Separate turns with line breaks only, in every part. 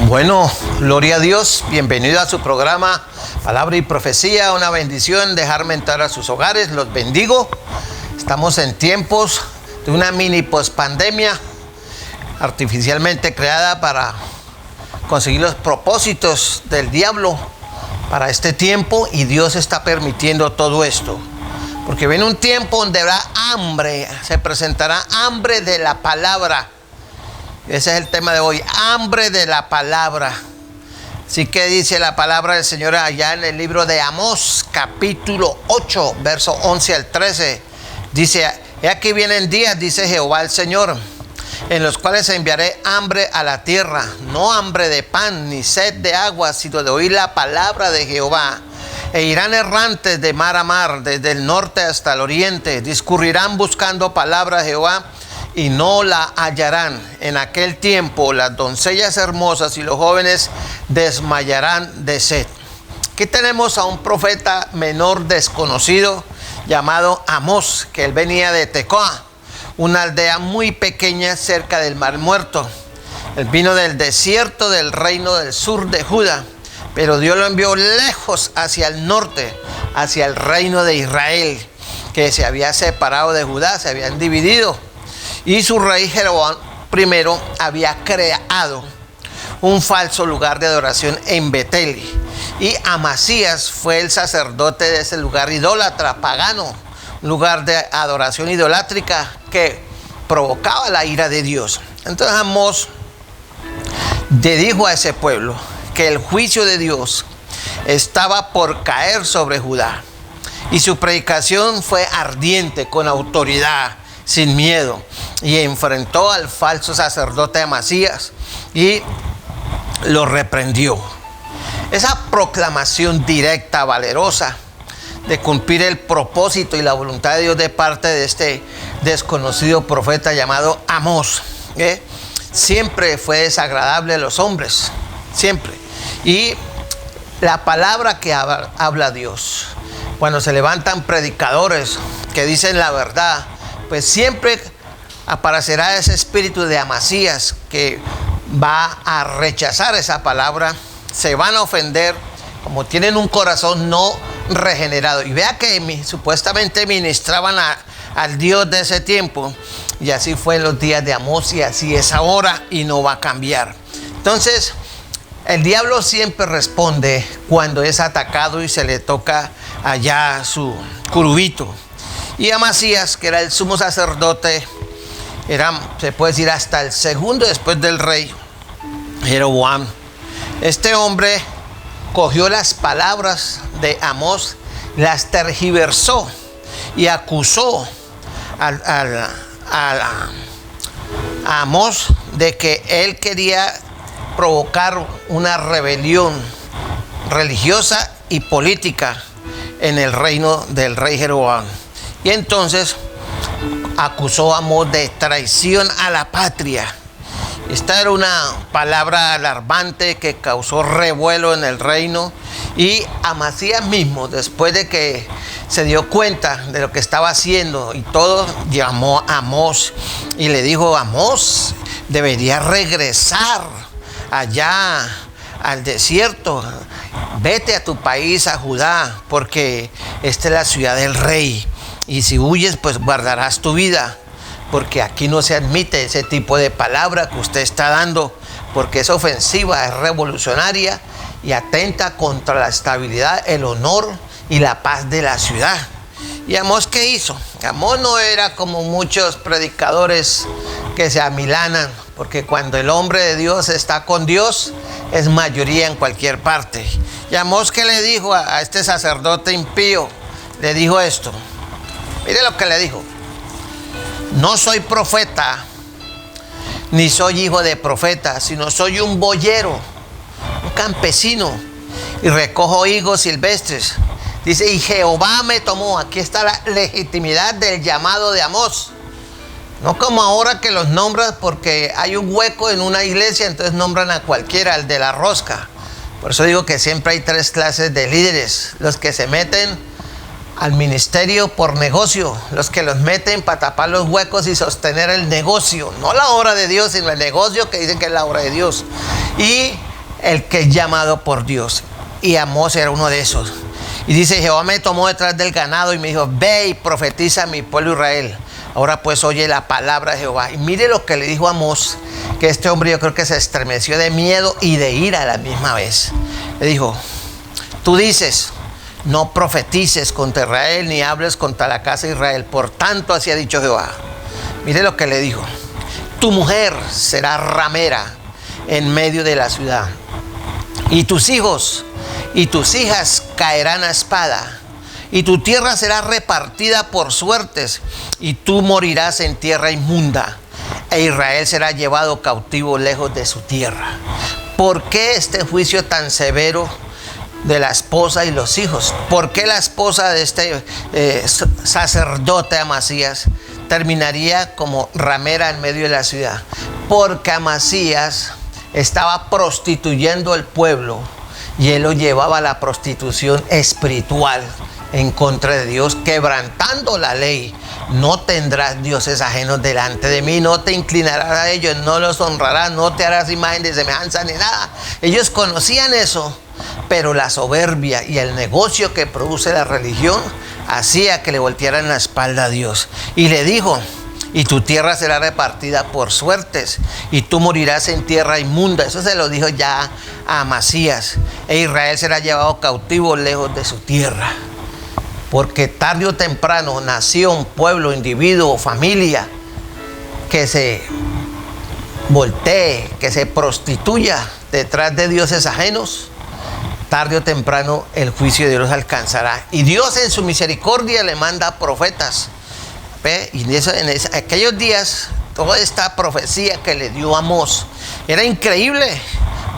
Bueno, gloria a Dios, bienvenido a su programa Palabra y Profecía, una bendición dejarme entrar a sus hogares, los bendigo. Estamos en tiempos de una mini pospandemia artificialmente creada para conseguir los propósitos del diablo para este tiempo, y Dios está permitiendo todo esto, porque viene un tiempo donde habrá hambre, se presentará hambre de la palabra. Ese es el tema de hoy, hambre de la palabra. Así que dice la palabra del Señor allá en el libro de Amós, capítulo 8, verso 11 al 13. Dice: he aquí vienen días, dice Jehová el Señor, en los cuales enviaré hambre a la tierra, no hambre de pan ni sed de agua, sino de oír la palabra de Jehová. E irán errantes de mar a mar, desde el norte hasta el oriente, discurrirán buscando palabra de Jehová, y no la hallarán. En aquel tiempo las doncellas hermosas y los jóvenes desmayarán de sed. Aquí tenemos a un profeta menor desconocido llamado Amós, que él venía de Tecoa, una aldea muy pequeña cerca del Mar Muerto. Él vino del desierto del reino del sur de Judá, pero Dios lo envió lejos hacia el norte, hacia el reino de Israel, que se había separado de Judá, se habían dividido. Y su rey Jeroboam I había creado un falso lugar de adoración en Betel. Y Amasías fue el sacerdote de ese lugar idólatra, pagano, un lugar de adoración idolátrica que provocaba la ira de Dios. Entonces Amós le dijo a ese pueblo que el juicio de Dios estaba por caer sobre Judá. Y su predicación fue ardiente, con autoridad, sin miedo, y enfrentó al falso sacerdote Amasías y lo reprendió. Esa proclamación directa, valerosa, de cumplir el propósito y la voluntad de Dios de parte de este desconocido profeta llamado Amós, siempre fue desagradable a los hombres, siempre. Y la palabra que habla Dios, cuando se levantan predicadores que dicen la verdad, pues siempre aparecerá ese espíritu de Amasías que va a rechazar esa palabra, se van a ofender, como tienen un corazón no regenerado. Y vea que supuestamente ministraban al Dios de ese tiempo, y así fue en los días de Amós, y así es ahora, y no va a cambiar. Entonces, el diablo siempre responde cuando es atacado y se le toca allá su curubito. Y Amasías, que era el sumo sacerdote, era, se puede decir, hasta el segundo después del rey Jeroboam. Este hombre cogió las palabras de Amós, las tergiversó y acusó a Amós de que él quería provocar una rebelión religiosa y política en el reino del rey Jeroboam. Y entonces acusó a Amós de traición a la patria. Esta era una palabra alarmante que causó revuelo en el reino. Y Amasías mismo, después de que se dio cuenta de lo que estaba haciendo y todo, llamó a Amós y le dijo: Amós, debería regresar allá al desierto, vete a tu país, a Judá, porque esta es la ciudad del rey. Y si huyes, pues guardarás tu vida, porque aquí no se admite ese tipo de palabra que usted está dando, porque es ofensiva, es revolucionaria y atenta contra la estabilidad, el honor y la paz de la ciudad. ¿Y Amós qué hizo? Amós no era como muchos predicadores que se amilanan, porque cuando el hombre de Dios está con Dios, es mayoría en cualquier parte. ¿Y Amós qué le dijo a este sacerdote impío? Le dijo esto. Mire lo que le dijo: no soy profeta, ni soy hijo de profeta, sino soy un boyero, un campesino, y recojo higos silvestres. Dice: y Jehová me tomó. Aquí está la legitimidad del llamado de Amós. No como ahora que los nombran porque hay un hueco en una iglesia, entonces nombran a cualquiera, al de la rosca. Por eso digo que siempre hay tres clases de líderes: los que se meten al ministerio por negocio, los que los meten para tapar los huecos y sostener el negocio, no la obra de Dios, sino el negocio que dicen que es la obra de Dios, y el que es llamado por Dios. Y Amós era uno de esos. Y dice, Jehová me tomó detrás del ganado y me dijo, ve y profetiza a mi pueblo Israel. Ahora pues oye la palabra de Jehová. Y mire lo que le dijo Amós, que este hombre yo creo que se estremeció de miedo y de ira a la misma vez. Le dijo, tú dices, no profetices contra Israel ni hables contra la casa de Israel. Por tanto, así ha dicho Jehová. Mire lo que le dijo. Tu mujer será ramera en medio de la ciudad. Y tus hijos y tus hijas caerán a espada. Y tu tierra será repartida por suertes. Y tú morirás en tierra inmunda. E Israel será llevado cautivo lejos de su tierra. ¿Por qué este juicio tan severo de la esposa y los hijos? ¿Por qué la esposa de este sacerdote Amasías terminaría como ramera en medio de la ciudad? Porque Amasías estaba prostituyendo al pueblo y él lo llevaba a la prostitución espiritual en contra de Dios, quebrantando la ley. No tendrás dioses ajenos delante de mí, no te inclinarás a ellos, no los honrarás, no te harás imagen de semejanza ni nada. Ellos conocían eso, pero la soberbia y el negocio que produce la religión hacía que le voltearan la espalda a Dios. Y le dijo, y tu tierra será repartida por suertes, y tú morirás en tierra inmunda. Eso se lo dijo ya a Amasías. E Israel será llevado cautivo lejos de su tierra. Porque tarde o temprano, nación, pueblo, individuo o familia que se voltee, que se prostituya detrás de dioses ajenos, tarde o temprano el juicio de Dios alcanzará. Y Dios en su misericordia le manda profetas. ¿Ve? Y en aquellos días, toda esta profecía que le dio Amós era increíble.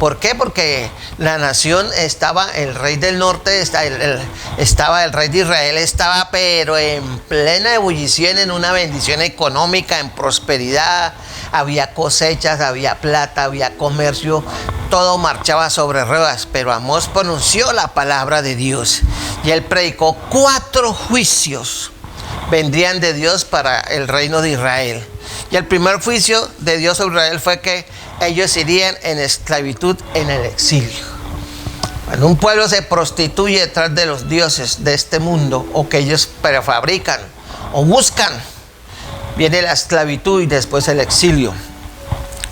¿Por qué? Porque la nación estaba, el rey del norte, estaba el rey de Israel, estaba pero en plena ebullición, en una bendición económica, en prosperidad. Había cosechas, había plata, había comercio, todo marchaba sobre ruedas. Pero Amós pronunció la palabra de Dios y él predicó 4 juicios vendrían de Dios para el reino de Israel. Y el primer juicio de Dios sobre Israel fue que ellos irían en esclavitud en el exilio. Cuando un pueblo se prostituye detrás de los dioses de este mundo, o que ellos prefabrican o buscan, viene la esclavitud y después el exilio.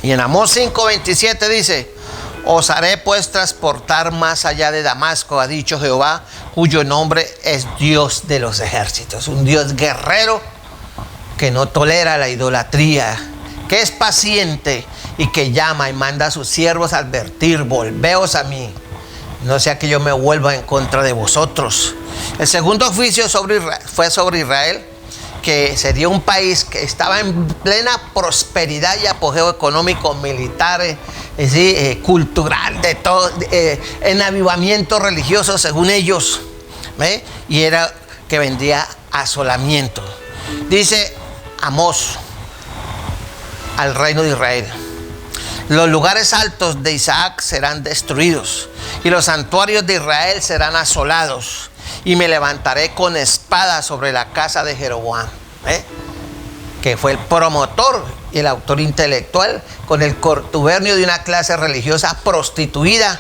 Y en Amós 5:27 dice, os haré pues transportar más allá de Damasco, ha dicho Jehová, cuyo nombre es Dios de los ejércitos. Un Dios guerrero que no tolera la idolatría, que es paciente y que llama y manda a sus siervos a advertir, volveos a mí, no sea que yo me vuelva en contra de vosotros. El segundo juicio fue sobre Israel, que sería un país que estaba en plena prosperidad y apogeo económico, militar, cultural, de todo, en avivamiento religioso según ellos, y era que vendría asolamiento. Dice Amós al reino de Israel, los lugares altos de Isaac serán destruidos y los santuarios de Israel serán asolados, y me levantaré con espada sobre la casa de Jeroboam, que fue el promotor y el autor intelectual, con el contubernio de una clase religiosa prostituida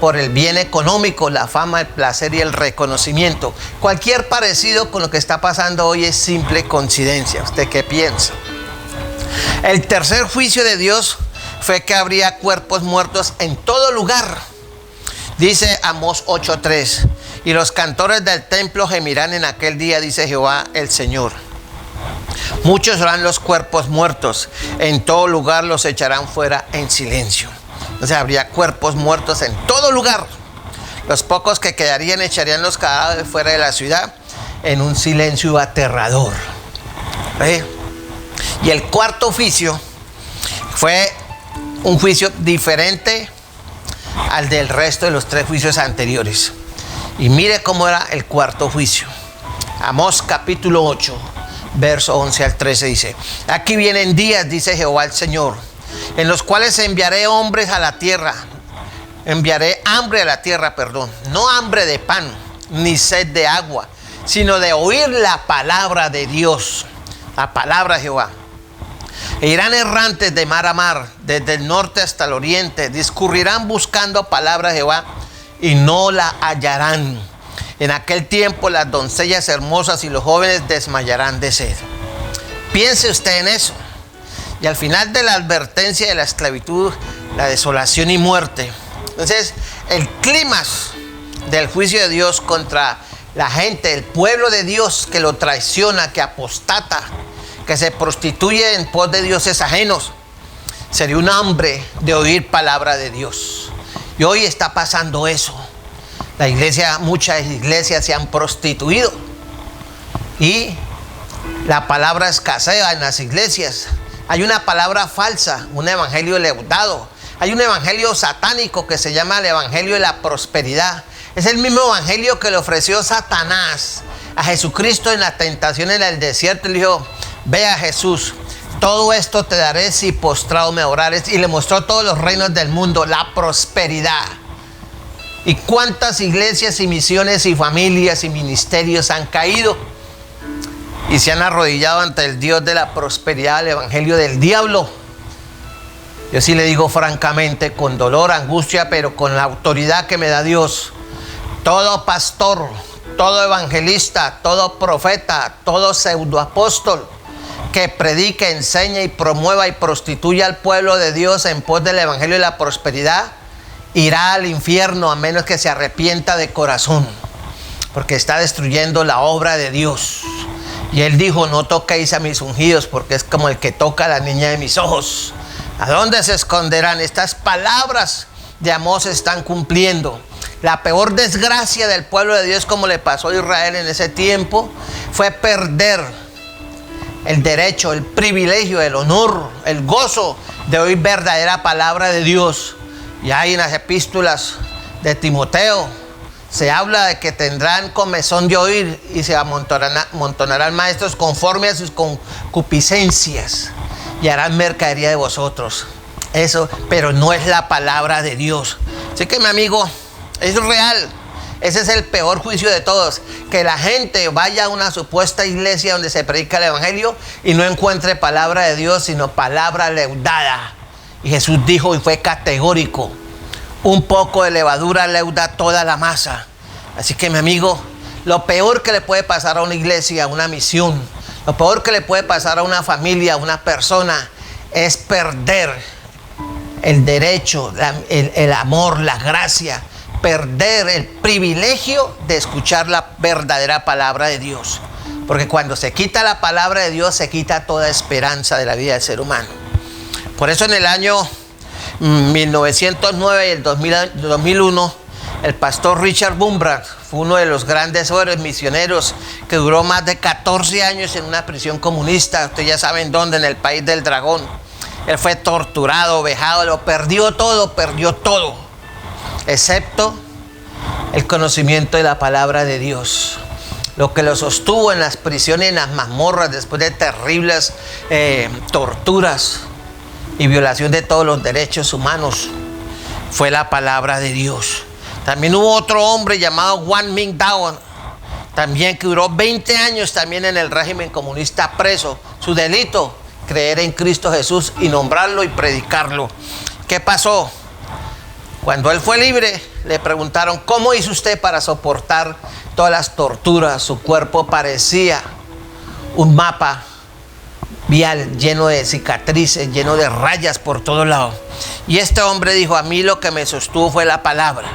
por el bien económico, la fama, el placer y el reconocimiento. Cualquier parecido con lo que está pasando hoy es simple coincidencia. ¿Usted qué piensa? El tercer juicio de Dios fue que habría cuerpos muertos en todo lugar. Dice Amós 8:3, y los cantores del templo gemirán en aquel día, dice Jehová el Señor. Muchos serán los cuerpos muertos, en todo lugar los echarán fuera en silencio. O sea, habría cuerpos muertos en todo lugar. Los pocos que quedarían echarían los cadáveres fuera de la ciudad en un silencio aterrador. Y el cuarto juicio fue un juicio diferente al del resto de los 3 juicios anteriores. Y mire cómo era el cuarto juicio. Amós capítulo 8, verso 11 al 13 dice, aquí vienen días, dice Jehová el Señor, en los cuales enviaré hombres a la tierra, enviaré hambre a la tierra, no hambre de pan, ni sed de agua, sino de oír la palabra de Dios, la palabra de Jehová. E irán errantes de mar a mar, desde el norte hasta el oriente. Discurrirán buscando palabra de Jehová y no la hallarán. En aquel tiempo las doncellas hermosas y los jóvenes desmayarán de sed. Piense usted en eso. Y al final de la advertencia de la esclavitud, la desolación y muerte. Entonces, el clímax del juicio de Dios contra la gente, el pueblo de Dios que lo traiciona, que apostata, que se prostituye en pos de dioses ajenos, sería un hambre de oír palabra de Dios. Y hoy está pasando eso. La iglesia, muchas iglesias se han prostituido y la palabra escasea en las iglesias. Hay una palabra falsa, un evangelio leudado. Hay un evangelio satánico que se llama el evangelio de la prosperidad. Es el mismo evangelio que le ofreció Satanás a Jesucristo en la tentación en el desierto. Le dijo: ve a Jesús, todo esto te daré si postrado me orares. Y le mostró todos los reinos del mundo, la prosperidad. ¿Y cuántas iglesias y misiones y familias y ministerios han caído y se han arrodillado ante el Dios de la prosperidad, el evangelio del diablo? Yo sí le digo francamente, con dolor, angustia, pero con la autoridad que me da Dios: todo pastor, todo evangelista, todo profeta, todo pseudoapóstol que predique, enseñe y promueva y prostituya al pueblo de Dios en pos del evangelio de la prosperidad, irá al infierno a menos que se arrepienta de corazón, porque está destruyendo la obra de Dios. Y él dijo: no toquéis a mis ungidos, porque es como el que toca a la niña de mis ojos. ¿A dónde se esconderán? Estas palabras de Amós se están cumpliendo. La peor desgracia del pueblo de Dios, como le pasó a Israel en ese tiempo, fue perder el derecho, el privilegio, el honor, el gozo de oír verdadera palabra de Dios. Y ahí en las epístolas de Timoteo se habla de que tendrán comezón de oír y se amontonarán maestros conforme a sus concupiscencias y harán mercadería de vosotros. Eso, pero no es la palabra de Dios. Así que, mi amigo, es real. Ese es el peor juicio de todos, que la gente vaya a una supuesta iglesia donde se predica el evangelio y no encuentre palabra de Dios, sino palabra leudada. Y Jesús dijo, y fue categórico: un poco de levadura leuda toda la masa. Así que, mi amigo, lo peor que le puede pasar a una iglesia, a una misión, lo peor que le puede pasar a una familia, a una persona, es perder el derecho, el amor, la gracia, perder el privilegio de escuchar la verdadera palabra de Dios. Porque cuando se quita la palabra de Dios, se quita toda esperanza de la vida del ser humano. Por eso en el año 1909 y el 2001, el pastor Richard Wurmbrand fue uno de los grandes héroes misioneros que duró más de 14 años en una prisión comunista. Ustedes ya saben dónde, en el país del dragón. Él fue torturado, vejado, lo perdió todo, excepto el conocimiento de la palabra de Dios. Lo que lo sostuvo en las prisiones, en las mazmorras, después de terribles torturas y violación de todos los derechos humanos, fue la palabra de Dios. También hubo otro hombre llamado Juan Mingdao, también que duró 20 años también en el régimen comunista preso. Su delito: creer en Cristo Jesús y nombrarlo y predicarlo. ¿Qué pasó? Cuando él fue libre, le preguntaron: ¿cómo hizo usted para soportar todas las torturas? Su cuerpo parecía un mapa vial lleno de cicatrices, lleno de rayas por todos lados. Y este hombre dijo: a mí lo que me sostuvo fue la palabra.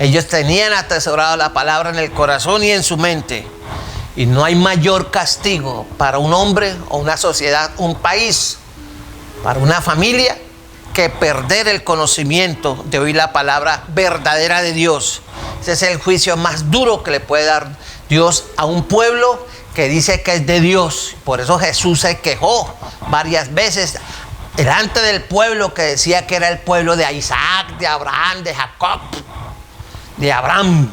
Ellos tenían atesorado la palabra en el corazón y en su mente. Y no hay mayor castigo para un hombre o una sociedad, un país, para una familia, que perder el conocimiento de oír la palabra verdadera de Dios. Ese es el juicio más duro que le puede dar Dios a un pueblo que dice que es de Dios. Por eso Jesús se quejó varias veces delante del pueblo que decía que era el pueblo de Isaac, de Abraham, de Jacob, de Abraham.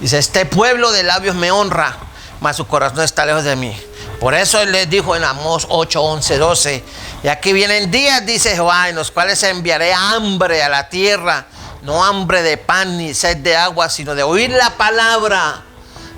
Dice: este pueblo de labios me honra, mas su corazón está lejos de mí. Por eso él les dijo en Amós 8, 11, 12: y aquí vienen días, dice Jehová, en los cuales enviaré hambre a la tierra, no hambre de pan ni sed de agua, sino de oír la palabra.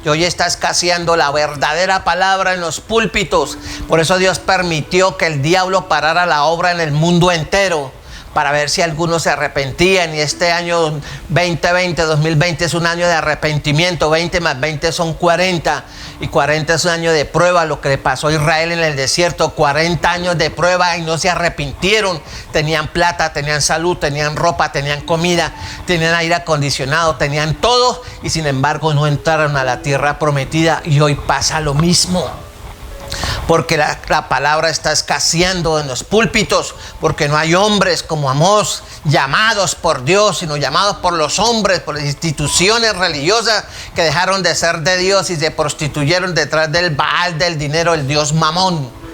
y hoy está escaseando la verdadera palabra en los púlpitos. Por eso Dios permitió que el diablo parara la obra en el mundo entero, para ver si algunos se arrepentían. Y este año 2020 es un año de arrepentimiento. 20 más 20 son 40. Y 40 es un año de prueba. Lo que le pasó a Israel en el desierto, 40 años de prueba y no se arrepintieron. Tenían plata, tenían salud, tenían ropa, tenían comida, tenían aire acondicionado, tenían todo. Y sin embargo no entraron a la tierra prometida. Y hoy pasa lo mismo. Porque la palabra está escaseando en los púlpitos, porque no hay hombres como Amós llamados por Dios, sino llamados por los hombres, por las instituciones religiosas que dejaron de ser de Dios y se prostituyeron detrás del Baal, del dinero, el dios Mamón.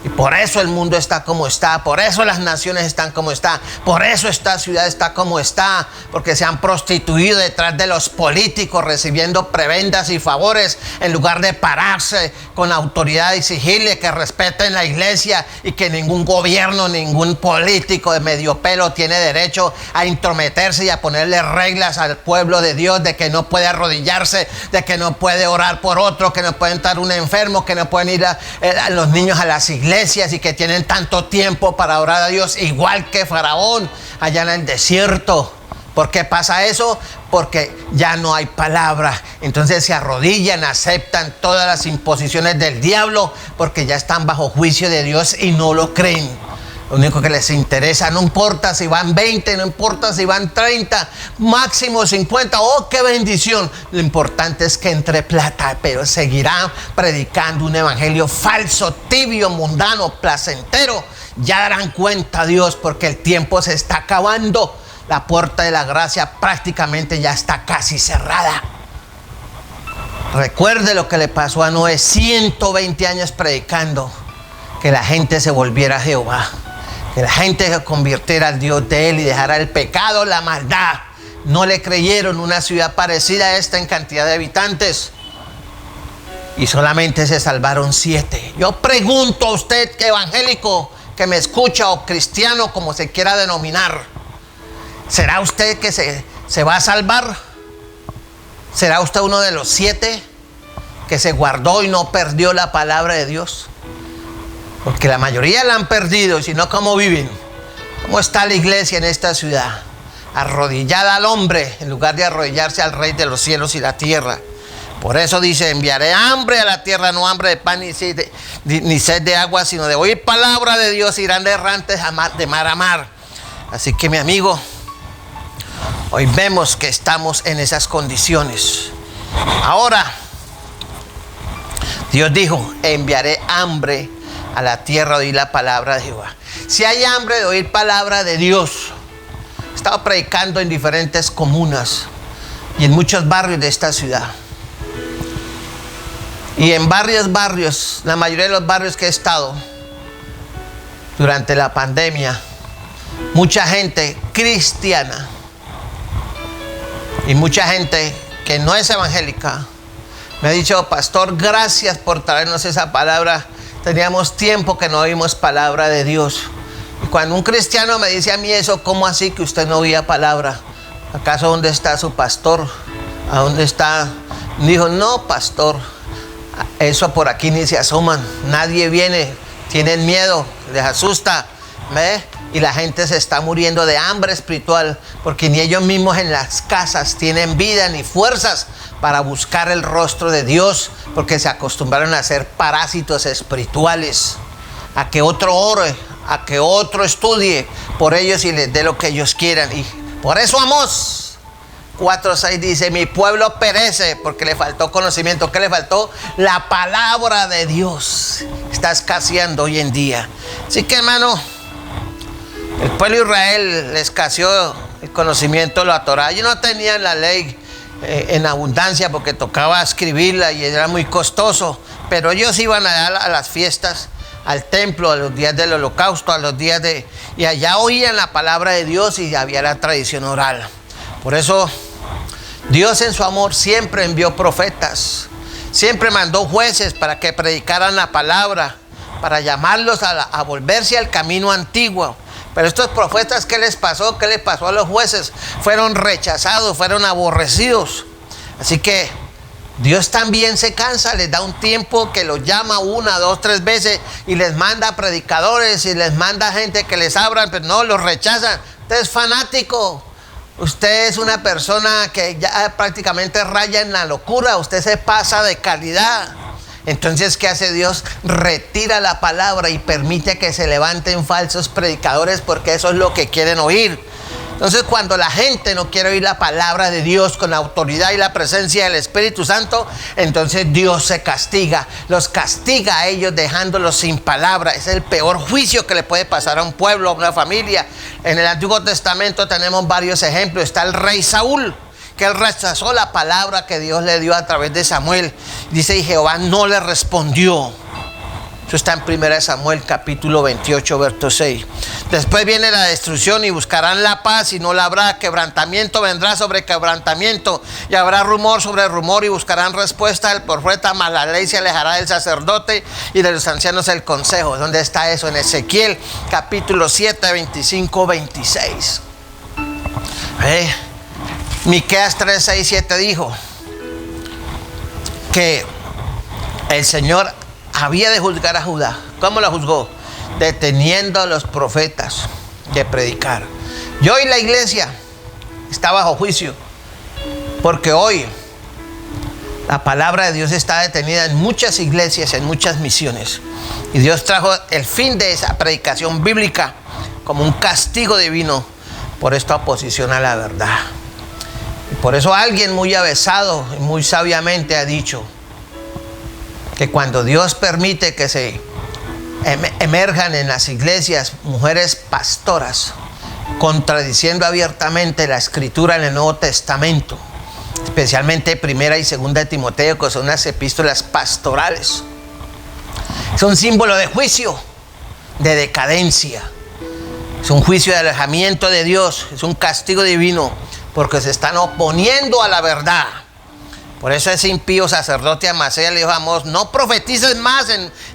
Y por eso el mundo está como está, por eso las naciones están como están, por eso esta ciudad está como está, porque se han prostituido detrás de los políticos, recibiendo prebendas y favores, en lugar de pararse con autoridad y exigirle que respeten la iglesia y que ningún gobierno, ningún político de medio pelo tiene derecho a intrometerse y a ponerle reglas al pueblo de Dios, de que no puede arrodillarse, de que no puede orar por otro, que no puede entrar un enfermo, que no pueden ir a los niños a las iglesias, y que tienen tanto tiempo para orar a Dios, igual que Faraón allá en el desierto. ¿Por qué pasa eso? Porque ya no hay palabra. Entonces se arrodillan, aceptan todas las imposiciones del diablo, porque ya están bajo juicio de Dios y no lo creen. Lo único que les interesa, no importa si van 20, no importa si van 30, máximo 50, ¡oh, qué bendición! Lo importante es que entre plata, pero seguirán predicando un evangelio falso, tibio, mundano, placentero. Ya darán cuenta, Dios, porque el tiempo se está acabando. La puerta de la gracia prácticamente ya está casi cerrada. Recuerde lo que le pasó a Noé, 120 años predicando que la gente se volviera a Jehová, que la gente se convirtiera al Dios de él y dejara el pecado, la maldad. No le creyeron. Una ciudad parecida a esta en cantidad de habitantes, y solamente se salvaron 7. Yo pregunto a usted, evangélico que me escucha, o cristiano, como se quiera denominar, ¿será usted que se va a salvar? ¿Será usted uno de los 7 que se guardó y no perdió la palabra de Dios? Porque la mayoría la han perdido, y si no, ¿cómo viven? ¿Cómo está la iglesia en esta ciudad? Arrodillada al hombre en lugar de arrodillarse al Rey de los cielos y la tierra. Por eso dice: enviaré hambre a la tierra, no hambre de pan ni sed de agua, sino de oír palabra de Dios, irán errantes de mar a mar. Así que, mi amigo, hoy vemos que estamos en esas condiciones. Ahora, Dios dijo: enviaré hambre a la tierra de oír la palabra de Jehová. Si hay hambre de oír palabra de Dios, he estado predicando en diferentes comunas y en muchos barrios de esta ciudad. Y en barrios, la mayoría de los barrios que he estado durante la pandemia, mucha gente cristiana y mucha gente que no es evangélica me ha dicho: pastor, gracias por traernos esa palabra. Teníamos tiempo que no oímos palabra de Dios. Y cuando un cristiano me dice a mí eso, ¿cómo así que usted no oía palabra? ¿Acaso dónde está su pastor? ¿A dónde está? Dijo: no, pastor, eso por aquí ni se asoman. Nadie viene, tienen miedo, les asusta. ¿Ve? Y la gente se está muriendo de hambre espiritual, porque ni ellos mismos en las casas tienen vida ni fuerzas para buscar el rostro de Dios, porque se acostumbraron a ser parásitos espirituales, a que otro ore, a que otro estudie por ellos y les dé lo que ellos quieran. Y por eso Amós 4:6 dice: mi pueblo perece porque le faltó conocimiento. ¿Qué le faltó? La palabra de Dios. Está escaseando hoy en día. Así que, hermano, el pueblo de Israel le escaseó el conocimiento de la Torah. Ellos no tenían la ley en abundancia, porque tocaba escribirla y era muy costoso, pero ellos iban a las fiestas, al templo, a los días del holocausto, a los días y allá oían la palabra de Dios y había la tradición oral. Por eso Dios, en su amor, siempre envió profetas, siempre mandó jueces para que predicaran la palabra, para llamarlos a volverse al camino antiguo. Pero estos profetas, ¿qué les pasó? ¿Qué les pasó a los jueces? Fueron rechazados, fueron aborrecidos. Así que Dios también se cansa, les da un tiempo que los llama 1, 2, 3 veces y les manda predicadores y les manda gente que les abran, pero no, los rechazan. Usted es fanático, usted es una persona que ya prácticamente raya en la locura, usted se pasa de calidad. Entonces, ¿qué hace Dios? Retira la palabra y permite que se levanten falsos predicadores porque eso es lo que quieren oír. Entonces, cuando la gente no quiere oír la palabra de Dios con la autoridad y la presencia del Espíritu Santo, entonces Dios se castiga, los castiga a ellos dejándolos sin palabra. Es el peor juicio que le puede pasar a un pueblo, a una familia. En el Antiguo Testamento tenemos varios ejemplos. Está el rey Saúl, que él rechazó la palabra que Dios le dio a través de Samuel. Dice, y Jehová no le respondió. Eso está en 1 Samuel capítulo 28, verso 6. Después viene la destrucción y buscarán la paz y no la habrá. Quebrantamiento vendrá sobre quebrantamiento y habrá rumor sobre rumor y buscarán respuesta del profeta, mas la ley se alejará del sacerdote y de los ancianos el consejo. ¿Dónde está eso? En Ezequiel capítulo 7, 25, 26. Miqueas 3, 6, 7 dijo que el Señor había de juzgar a Judá. ¿Cómo la juzgó? Deteniendo a los profetas de predicar. Y hoy la iglesia está bajo juicio, porque hoy la palabra de Dios está detenida en muchas iglesias, en muchas misiones. Y Dios trajo el fin de esa predicación bíblica como un castigo divino por esta oposición a la verdad. Y por eso alguien muy avesado y muy sabiamente ha dicho que cuando Dios permite que se emerjan en las iglesias mujeres pastoras, contradiciendo abiertamente la escritura en el Nuevo Testamento, especialmente 1 y 2 de Timoteo, que son unas epístolas pastorales, es un símbolo de juicio, de decadencia, es un juicio de alejamiento de Dios, es un castigo divino, porque se están oponiendo a la verdad. Por eso ese impío sacerdote Amasías le dijo a Amós, no profetices más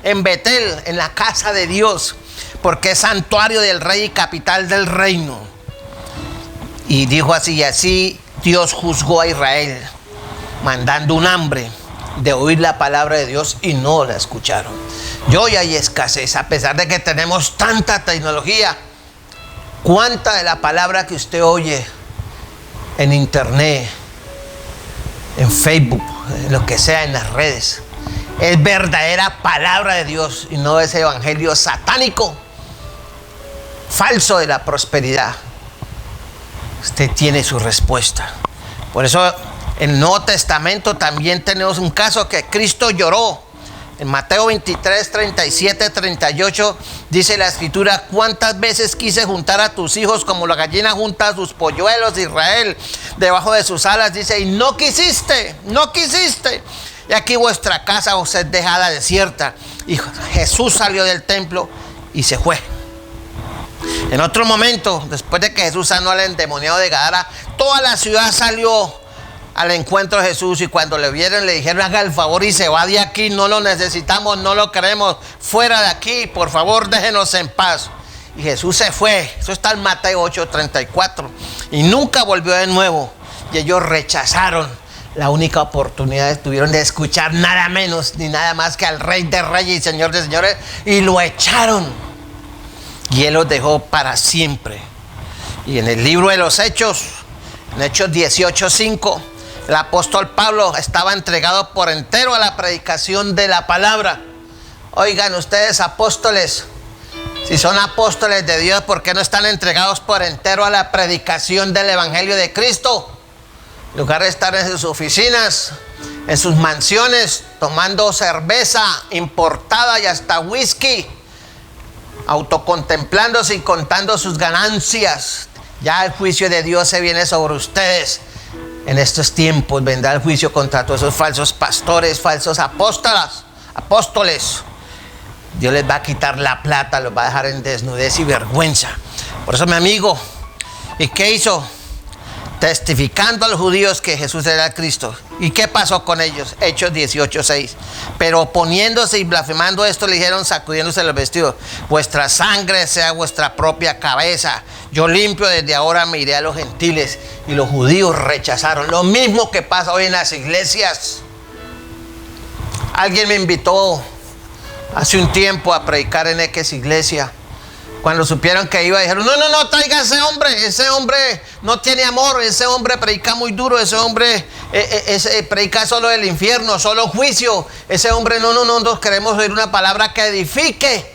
en Betel, en la casa de Dios, porque es santuario del rey y capital del reino. Y dijo así, y así Dios juzgó a Israel, mandando un hambre de oír la palabra de Dios y no la escucharon. Y hoy hay escasez, a pesar de que tenemos tanta tecnología. ¿Cuánta de la palabra que usted oye en internet, en Facebook, lo que sea, en las redes, es verdadera palabra de Dios y no ese evangelio satánico, falso de la prosperidad? Usted tiene su respuesta. Por eso en el Nuevo Testamento también tenemos un caso que Cristo lloró. En Mateo 23, 37, 38 dice la escritura, cuántas veces quise juntar a tus hijos como la gallina junta a sus polluelos de Israel debajo de sus alas, dice, y no quisiste, no quisiste. Y aquí vuestra casa os es dejada desierta. Y Jesús salió del templo y se fue. En otro momento, después de que Jesús sanó al endemoniado de Gadara, toda la ciudad salió al encuentro de Jesús, y cuando le vieron le dijeron, haga el favor y se va de aquí, no lo necesitamos, no lo queremos, fuera de aquí, por favor déjenos en paz. Y Jesús se fue. Eso está en Mateo 8:34, y nunca volvió de nuevo. Y ellos rechazaron la única oportunidad que tuvieron de escuchar nada menos ni nada más que al Rey de Reyes y Señor de Señores, y lo echaron, y Él los dejó para siempre. Y en el libro de los Hechos, en Hechos 18:5, el apóstol Pablo estaba entregado por entero a la predicación de la palabra. Oigan ustedes, apóstoles, si son apóstoles de Dios, ¿por qué no están entregados por entero a la predicación del evangelio de Cristo? En lugar de estar en sus oficinas, en sus mansiones, tomando cerveza importada y hasta whisky, autocontemplándose y contando sus ganancias. Ya el juicio de Dios se viene sobre ustedes. En estos tiempos vendrá el juicio contra todos esos falsos pastores, falsos apóstoles. Dios les va a quitar la plata, los va a dejar en desnudez y vergüenza. Por eso, mi amigo, ¿y qué hizo? Testificando a los judíos que Jesús era el Cristo. ¿Y qué pasó con ellos? Hechos 18:6. Pero oponiéndose y blasfemando esto, le dijeron, sacudiéndose los vestidos, vuestra sangre sea vuestra propia cabeza. Yo limpio, desde ahora me iré a los gentiles. Y los judíos rechazaron. Lo mismo que pasa hoy en las iglesias. Alguien me invitó hace un tiempo a predicar en X iglesia. Cuando supieron que iba, dijeron, no, traiga a ese hombre no tiene amor, ese hombre predica muy duro, ese hombre predica solo el infierno, solo juicio, ese hombre no queremos oír una palabra que edifique.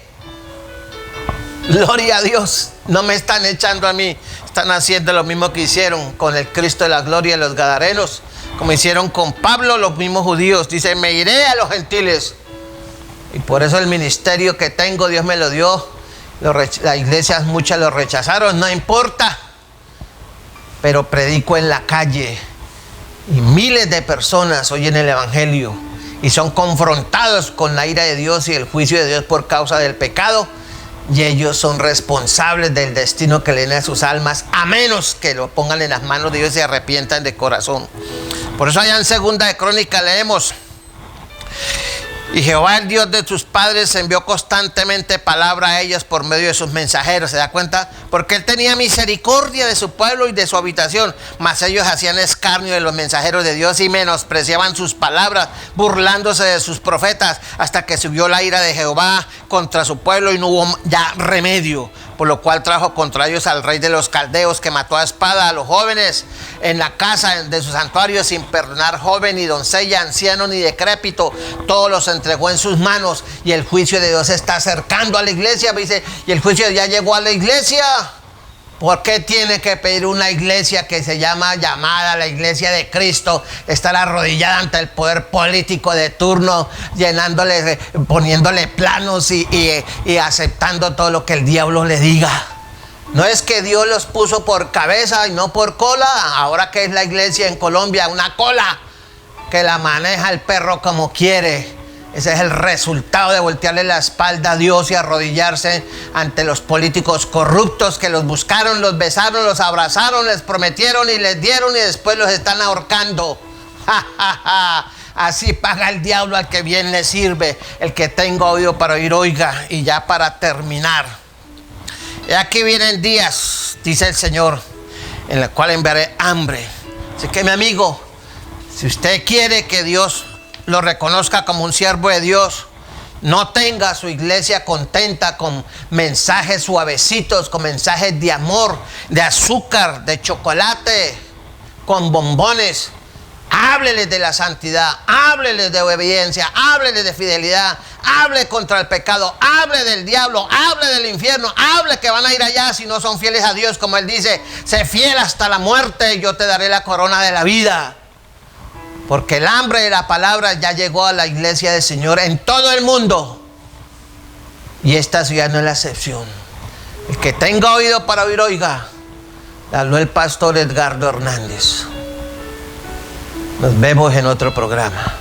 Gloria a Dios, no me están echando a mí, están haciendo lo mismo que hicieron con el Cristo de la gloria de los Gadarenos, como hicieron con Pablo los mismos judíos. Dice, me iré a los gentiles, y por eso el ministerio que tengo Dios me lo dio. Las iglesias muchas lo rechazaron, no importa, pero predico en la calle y miles de personas oyen el evangelio y son confrontados con la ira de Dios y el juicio de Dios por causa del pecado, y ellos son responsables del destino que le den a sus almas, a menos que lo pongan en las manos de Dios y se arrepientan de corazón. Por eso allá en Segunda de Crónicas leemos: y Jehová, el Dios de tus padres, envió constantemente palabra a ellos por medio de sus mensajeros. ¿Se da cuenta? Porque él tenía misericordia de su pueblo y de su habitación, mas ellos hacían escarnio de los mensajeros de Dios y menospreciaban sus palabras, burlándose de sus profetas, hasta que subió la ira de Jehová contra su pueblo y no hubo ya remedio. Por lo cual trajo contra ellos al rey de los caldeos, que mató a espada a los jóvenes en la casa de su santuario, sin perdonar joven ni doncella, anciano ni decrépito. Todos los entregó en sus manos, y el juicio de Dios se está acercando a la iglesia. Dice, y el juicio ya llegó a la iglesia. ¿Por qué tiene que pedir una iglesia que se llamada la iglesia de Cristo, estar arrodillada ante el poder político de turno, poniéndole planos y aceptando todo lo que el diablo le diga? No es que Dios los puso por cabeza y no por cola. Ahora que es la iglesia en Colombia, una cola que la maneja el perro como quiere. Ese es el resultado de voltearle la espalda a Dios y arrodillarse ante los políticos corruptos que los buscaron, los besaron, los abrazaron, les prometieron y les dieron, y después los están ahorcando. Así paga el diablo al que bien le sirve. El que tenga oído para oír, oiga. Y ya para terminar, y aquí vienen días, dice el Señor, en el cual enviaré hambre. Así que, mi amigo, si usted quiere que Dios lo reconozca como un siervo de Dios, no tenga su iglesia contenta con mensajes suavecitos, con mensajes de amor, de azúcar, de chocolate, con bombones. Háblele de la santidad, háblele de obediencia, háblele de fidelidad, hable contra el pecado, hable del diablo, hable del infierno, hable que van a ir allá si no son fieles a Dios, como Él dice, sé fiel hasta la muerte y yo te daré la corona de la vida. Porque el hambre de la palabra ya llegó a la iglesia del Señor en todo el mundo, y esta ciudad no es la excepción. El que tenga oído para oír, oiga. Habló el pastor Edgardo Hernández. Nos vemos en otro programa.